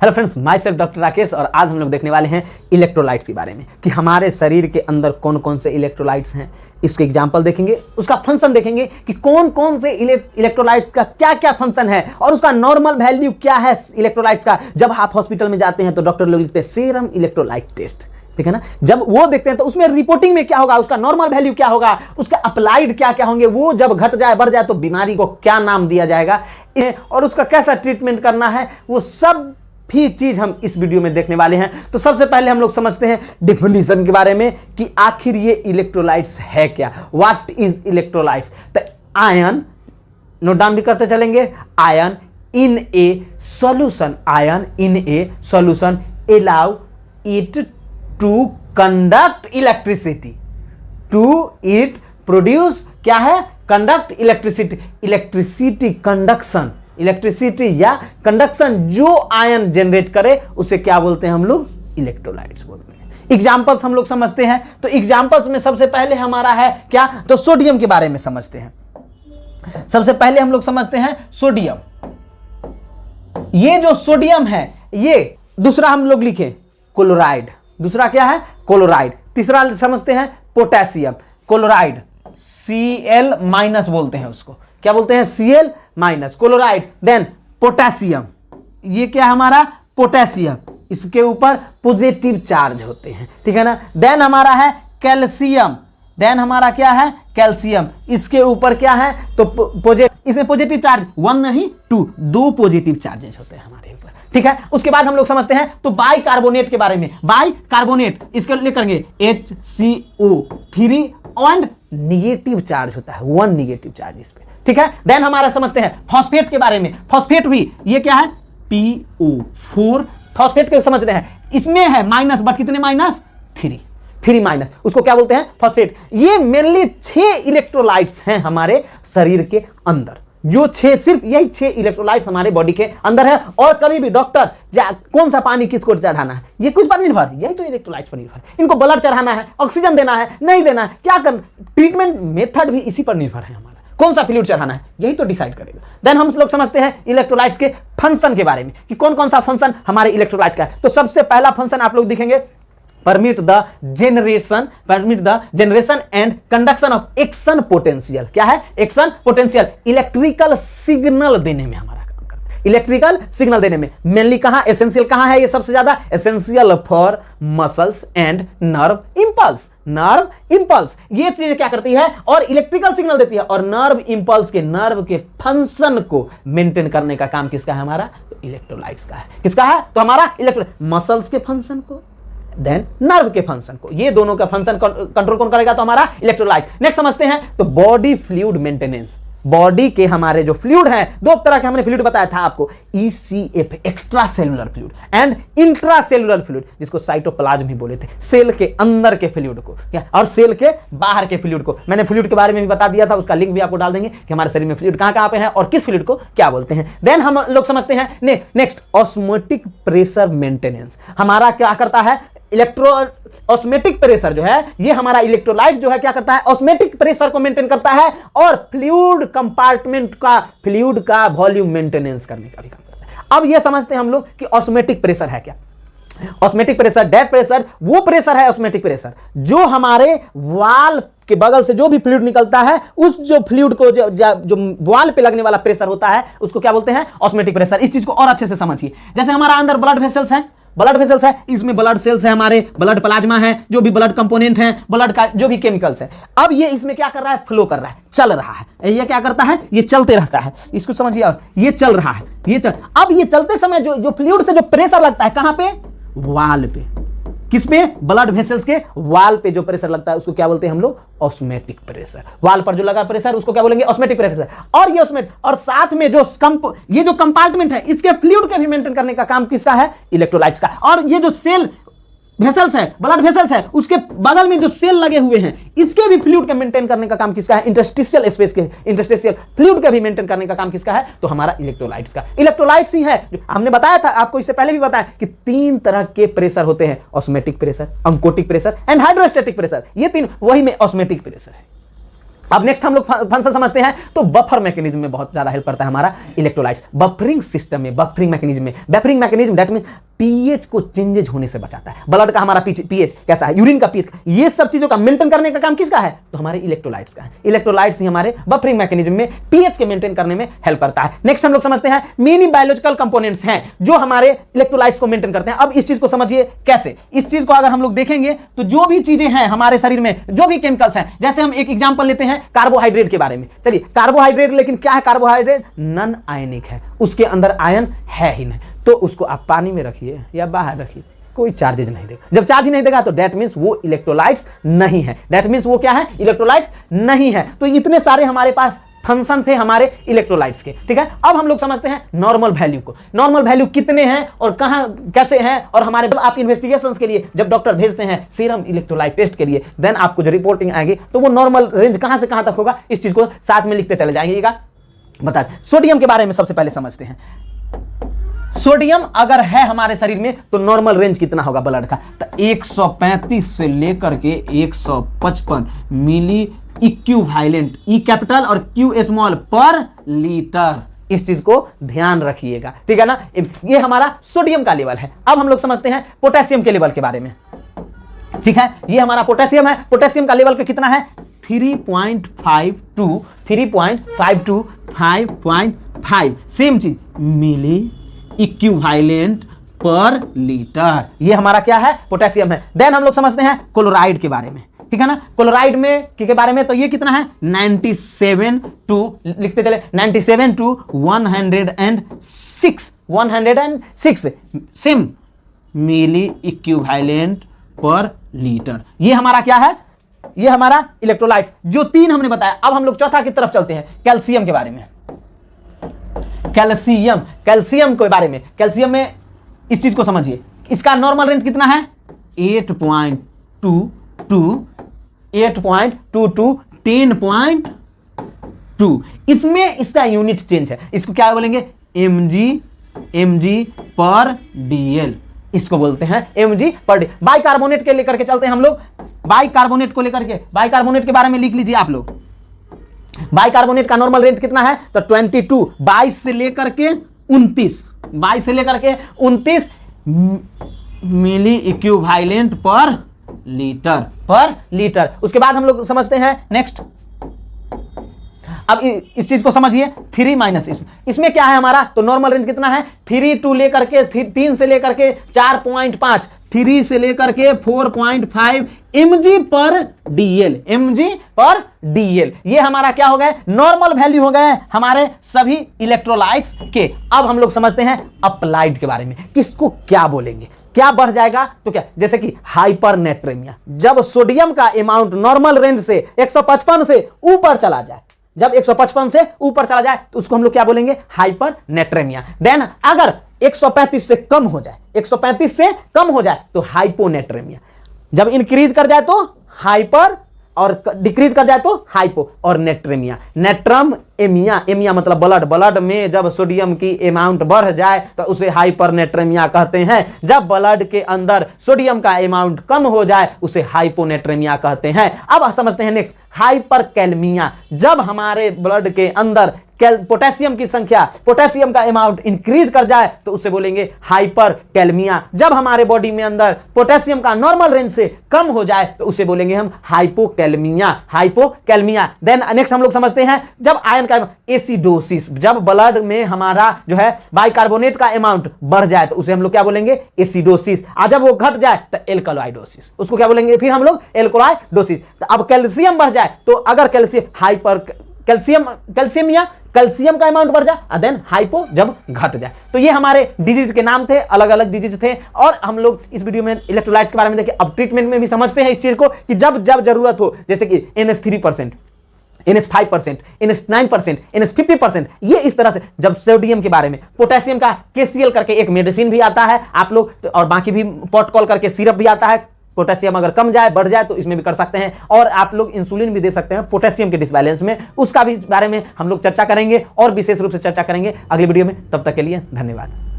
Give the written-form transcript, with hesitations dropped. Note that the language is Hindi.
Hello friends, my self doctor Rakesh और आज हम लोग देखने वाले हैं इलेक्ट्रोलाइट्स के बारे में कि हमारे शरीर के अंदर कौन कौन से इलेक्ट्रोलाइट्स हैं। इसके एग्जांपल देखेंगे, उसका फंक्शन देखेंगे कि कौन कौन से इलेक्ट्रोलाइट्स का क्या क्या फंक्शन है और उसका नॉर्मल वैल्यू क्या है इलेक्ट्रोलाइट्स का। जब आप हॉस्पिटल में जाते हैं तो डॉक्टर लोग लिखते हैं सीरम इलेक्ट्रोलाइट टेस्ट, ठीक है ना। जब वो देखते हैं तो उसमें रिपोर्टिंग में क्या होगा, उसका नॉर्मल वैल्यू क्या होगा, उसका अप्लाइड क्या क्या होंगे, वो जब घट जाए बढ़ जाए तो बीमारी को क्या नाम दिया जाएगा और उसका कैसा ट्रीटमेंट करना है, वो सब भी चीज हम इस वीडियो में देखने वाले हैं। तो सबसे पहले हम लोग समझते हैं डिफिनीशन के बारे में कि आखिर ये इलेक्ट्रोलाइट्स है क्या, व्हाट इज इलेक्ट्रोलाइट्स। तो आयन नोट डाउन भी करते चलेंगे। Ion in a solution, ion in a solution allow it to conduct electricity, to it produce क्या है, conduct electricity. Electricity conduction, electricity या कंडक्शन जो आयन जनरेट करे उसे क्या बोलते हैं हम लोग, इलेक्ट्रोलाइट्स बोलते हैं। एग्जांपल्स हम लोग समझते हैं। तो एग्जांपल्स में सबसे पहले हमारा है क्या, तो सोडियम के बारे में समझते हैं। सबसे पहले हम लोग समझते हैं सोडियम। ये जो सोडियम है, ये दूसरा हम लोग लिखें क्लोराइड, दूसरा क्या है क्लोराइड। तीसरा समझते हैं पोटेशियम, क्लोराइड Cl माइनस बोलते हैं उसको, क्या बोलते हैं, Cl minus chloride. Then potassium, ये क्या हमारा पोटेशियम, इसके ऊपर पॉजिटिव चार्ज होते हैं, ठीक है ना। देन हमारा है कैल्शियम, देन हमारा क्या है कैल्शियम, इसके ऊपर क्या है तो इसमें पॉजिटिव चार्ज 1 नहीं 2 पॉजिटिव चार्जेस होते हैं हमारे ऊपर, ठीक है। उसके बाद हम लोग समझते हैं तो बाइकार्बोनेट के बारे में। बाइकार्बोनेट इसके लिए करेंगे HCO3 एंड निगेटिव चार्ज होता है, 1 निगेटिव चार्ज इस पे, ठीक है। देन हमारा समझते हैं फॉस्फेट के बारे में। फॉस्फेट भी ये क्या है PO4, फॉस्फेट के समझते हैं, इसमें है माइनस, बट कितने माइनस 3 माइनस, उसको क्या बोलते हैं फॉस्फेट। ये मेनली 6 इलेक्ट्रोलाइट्स हैं हमारे शरीर के अंदर, जो 6 सिर्फ यही 6 इलेक्ट्रोलाइट्स हमारे बॉडी के अंदर है। और कभी भी डॉक्टर कौन सा पानी किसको चढ़ाना है, ये कुछ पर निर्भर, यही तो इलेक्ट्रोलाइट्स पर निर्भर है। इनको ब्लड चढ़ाना है, ऑक्सीजन देना है, नहीं देना है, क्या करना, ट्रीटमेंट मेथड भी इसी पर निर्भर है हमारा, कौन सा फ्लूइड चढ़ाना है यही तो डिसाइड करेगा। देन हम लोग समझते हैं इलेक्ट्रोलाइट्स के फंक्शन के बारे में कि कौन कौन सा फंक्शन हमारे इलेक्ट्रोलाइट्स का है। तो सबसे पहला फंक्शन आप लोग दिखेंगे, permit the generation and conduction of action potential. क्या है एक्शन पोटेंशियल, इलेक्ट्रिकल सिग्नल देने में हमारा काम करता है, इलेक्ट्रिकल सिग्नल देने में। मेनली कहां एसेंशियल, कहां है ये सबसे ज्यादा essential for muscles and nerve impulse. Nerve impulse ये चीज क्या करती है और इलेक्ट्रिकल सिग्नल देती है, और नर्व इंपल्स के नर्व के फंक्शन को मेंटेन करने का काम किसका है, हमारा तो इलेक्ट्रोलाइट्स का है। किसका है तो हमारा मसल्स के फंक्शन को, देन नर्व के फंक्शन को, ये दोनों का फंक्शन कंट्रोल कौन करेगा तो हमारा इलेक्ट्रोलाइट। नेक्स्ट समझते हैं तो बॉडी फ्लूइड मेंटेनेंस। बॉडी के हमारे जो फ्लूइड हैं, 2 तरह के हमने फ्लूइड बताया था आपको, ECF extra cellular fluid and intra cellular fluid, जिसको साइटोप्लाज्म भी बोले थे, सेल के अंदर के फ्लूइड को और सेल के बाहर के फ्लूइड को। मैंने फ्लूइड के बारे में भी बता दिया था, उसका लिंक भी आपको डाल देंगे कि हमारे शरीर में फ्लूइड कहां कहां पे है और किस फ्लूइड को क्या बोलते हैं। देन हम लोग समझते हैं नेक्स्ट ऑस्मोटिक प्रेशर मेंटेनेंस। हमारा क्या करता है ऑस्मेटिक प्रेशर जो है, ये हमारा इलेक्ट्रोलाइट जो है क्या करता है, ऑस्मेटिक प्रेशर को मेंटेन करता है और फ्लूइड कंपार्टमेंट का, फ्लूइड का वॉल्यूम मेंटेनेंस करने का भी काम करता है। अब ये समझते हैं हम लोग कि ऑस्मेटिक प्रेशर है क्या। ऑस्मेटिक प्रेशर, डेड प्रेशर, वो प्रेशर है ऑस्मेटिक प्रेशर जो हमारे वाल के बगल से जो भी फ्लूइड निकलता है, उस जो फ्लूइड को जो वाल पे लगने वाला प्रेशर होता है उसको क्या बोलते हैं ऑस्मेटिक प्रेशर। इस चीज को और अच्छे से समझिए। जैसे हमारा अंदर ब्लड वेसल्स हैं, ब्लड वेसल्स है, इसमें ब्लड सेल्स है, हमारे ब्लड प्लाज्मा है, जो भी ब्लड कंपोनेंट है, ब्लड का जो भी केमिकल्स है। अब ये इसमें क्या कर रहा है, फ्लो कर रहा है, चल रहा है। ये क्या करता है, ये चलते रहता है, इसको समझिए। और ये चल रहा है, अब ये चलते समय जो फ्लूइड से जो प्रेशर लगता है कहां पे, वाल पे, किस पे, ब्लड वेसल्स के वाल पे जो प्रेशर लगता है उसको क्या बोलते हैं हम लोग, ऑस्मेटिक प्रेशर। वाल पर जो लगा प्रेशर उसको क्या बोलेंगे, ऑस्मेटिक प्रेशर। और ये ऑस्मेट, और साथ में ये जो कंपार्टमेंट है, इसके फ्लूइड के भी मेंटेन करने का काम किसका है, इलेक्ट्रोलाइट्स का। और ये जो सेल वेसल्स है, ब्लड वेसल्स है, उसके बगल में जो सेल लगे हुए हैं, इसके भी फ्लूइड के मेंटेन करने का काम किसका है, इंटरस्टिशियल स्पेस के, इंटरस्टिशियल फ्लूइड के भी मेंटेन करने का काम किसका है, तो हमारा इलेक्ट्रोलाइट्स का। इलेक्ट्रोलाइट्स ही है, हमने बताया था आपको, इससे पहले भी बताया कि 3 तरह के प्रेशर होते हैं, osmotic pressure, oncotic pressure and hydrostatic pressure. ये 3 वही में ऑस्मेटिक प्रेशर है। अब नेक्स्ट हम लोग फंक्शन समझते हैं। तो बफर मैकेनिज्म में बहुत ज्यादा हेल्प करता है हमारा इलेक्ट्रोलाइट्स। बफरिंग सिस्टम में, buffering mechanism that mean pH को चेंजेज होने से बचाता है। ब्लड का हमारा पीएच कैसा है, यूरिन का पीएच, ये सब चीजों का मेंटेन करने का काम किसका है, तो हमारे इलेक्ट्रोलाइट्स का है। इलेक्ट्रोलाइट्स ही हमारे बफरिंग मैकेनिज्म में पीएच के मेंटेन करने में हेल्प करता है। नेक्स्ट हम लोग समझते हैं मेनी बायोलॉजिकल कंपोनेंट्स हैं जो हमारे इलेक्ट्रोलाइट्स को मेंटेन करते हैं। अब इस चीज को समझिए कैसे। इस चीज को अगर हम लोग देखेंगे तो जो भी चीजें हैं हमारे शरीर में, जो भी केमिकल्स हैं, जैसे हम एक एग्जांपल लेते हैं कार्बोहाइड्रेट के बारे में। चलिए कार्बोहाइड्रेट, लेकिन क्या है कार्बोहाइड्रेट, नॉन आयनिक है, उसके अंदर आयन है ही नहीं, तो उसको आप पानी में रखिए या बाहर रखिए, कोई चार्जेज नहीं देगा। जब चार्ज ही नहीं देगा तो दैट मींस वो इलेक्ट्रोलाइट्स नहीं है, दैट मींस वो क्या है, इलेक्ट्रोलाइट्स नहीं है। तो इतने सारे हमारे पास फंक्शन थे हमारे इलेक्ट्रोलाइट्स के, ठीक है। अब हम लोग समझते हैं नॉर्मल वैल्यू को। नॉर्मल वैल्यू कितने हैं और कहां कैसे हैं, और हमारे जब आप इन्वेस्टिगेशंस के लिए जब डॉक्टर भेजते हैं सीरम इलेक्ट्रोलाइट टेस्ट के लिए, देन आपको जो रिपोर्टिंग आएगी तो वो नॉर्मल रेंज कहां से कहां तक होगा, इस चीज को साथ में लिखते चले जाएंगे। बता सोडियम के बारे में सबसे पहले समझते हैं। सोडियम अगर है हमारे शरीर में तो नॉर्मल रेंज कितना होगा ब्लड का, तो 135 से लेकर के 155 मिली इक्विवेलेंट, ई कैपिटल और क्यू स्मॉल पर लीटर। इस चीज को ध्यान रखिएगा, ठीक है ना। ये हमारा सोडियम का लेवल है। अब हम लोग समझते हैं पोटेशियम के लेवल के बारे में, ठीक है। ये हमारा पोटेशियम है, पोटेशियम का लेवल कितना है, 3.52 5.5 सेम चीज मिली इक्विवेलेंट पर लीटर। ये हमारा क्या है, पोटेशियम है। देन हम लोग समझते हैं क्लोराइड के बारे में, ठीक है ना। क्लोराइड में के बारे में तो ये कितना है, 97 टू लिखते चले 97 to 106 same milliequivalent per litre. ये हमारा क्या है, ये हमारा इलेक्ट्रोलाइट्स, जो तीन हमने बताया। अब हम लोग चौथा की तरफ चलते हैं, कैल्शियम के बारे में। कैल्शियम के बारे में, कैल्शियम में इस चीज को समझिए, इसका नॉर्मल रेंज कितना है, 8.22 10.2। इसमें इसका यूनिट चेंज है, इसको क्या बोलेंगे, mg पर dl, इसको बोलते हैं mg पर dl। बाइकार्बोनेट के लेकर के चलते हैं हम लोग, बाइकार्बोनेट को लेकर के, बाइकार्बोनेट के बारे में लिख लीजिए आप लोग। बाइकार्बोनेट का नॉर्मल रेंज कितना है, तो 22 से लेकर के 29 मिली इक्विवेलेंट पर लीटर। उसके बाद हम लोग समझते हैं नेक्स्ट। अब इस चीज को समझिए, 3 माइनस इसमें क्या है हमारा, तो नॉर्मल रेंज कितना है, 3 लेकर के 3 से लेकर के 4.5, 3 से लेकर के 4.5 mg पर dl। ये हमारा क्या हो गया, नॉर्मल वैल्यू हो गए हमारे सभी इलेक्ट्रोलाइट्स के। अब हम लोग समझते हैं अप्लाइड के बारे में, किसको क्या बोलेंगे, क्या बढ़ जाएगा, तो क्या, जैसे कि हाइपरनेट्रेमिया। जब सोडियम का अमाउंट नॉर्मल रेंज से 155 से ऊपर चला जाए, जब 155 से ऊपर चला जाए तो उसको हम लोग क्या बोलेंगे, हाइपरनेट्रेमिया। देन अगर 135 से कम हो जाए, 135 से कम हो जाए तो हाइपोनेट्रेमिया। जब इंक्रीज कर जाए तो हाइपर और डिक्रीज कर जाए तो हाइपो, और नेट्रेमिया, नेट्रम एमिया मतलब ब्लड में जब सोडियम की अमाउंट बढ़ जाए तो उसे हाइपरनेट्रेमिया कहते हैं। जब ब्लड के अंदर सोडियम का अमाउंट कम हो जाए उसे हाइपोनेट्रेमिया कहते हैं। अब समझते हैं नेक्स्ट, हाइपरकैलमिया। जब हमारे ब्लड के अंदर पोटेशियम की संख्या, पोटेशियम का अमाउंट इंक्रीज कर जाए तो उसे बोलेंगे हाइपरकैलमिया। जब हमारे बॉडी में अंदर पोटेशियम का नॉर्मल रेंज से कम हो जाए तो उसे बोलेंगे हम हाइपोकैलमिया। देन नेक्स्ट हम लोग समझते हैं, जब आयन का एसिडोसिस, जब ब्लड में हमारा जो है बाइकार्बोनेट का अमाउंट बढ़ जाए तो उसे हम लोग क्या बोलेंगे, एसिडोसिस। और जब वो घट जाए तो एल्कलॉइडोसिस, उसको क्या बोलेंगे फिर हम लोग, एल्कलॉइडोसिस। तो अब कैल्शियम बढ़ जाए तो अगर कैल्शियम का अमाउंट बढ़ जाए, देन हाइपो जब घट जाए। तो ये हमारे डिजीज के नाम थे, अलग अलग डिजीज थे। और हम लोग इस वीडियो में इलेक्ट्रोलाइट्स के बारे में देखें। अब ट्रीटमेंट में भी समझते हैं इस चीज को कि जब जरूरत हो, जैसे कि NH3%, NH5%, NH9%, NH50%, ये इस तरह से। जब सोडियम के बारे में, पोटेशियम का KCl करके एक मेडिसिन भी आता है आप लोग, और बाकी भी पॉटकॉल करके सिरप भी आता है। पोटेशियम अगर कम जाए, बढ़ जाए तो इसमें भी कर सकते हैं। और आप लोग इंसुलिन भी दे सकते हैं पोटेशियम के डिसबैलेंस में, उसका भी बारे में हम लोग चर्चा करेंगे और विशेष रूप से चर्चा करेंगे अगली वीडियो में। तब तक के लिए धन्यवाद।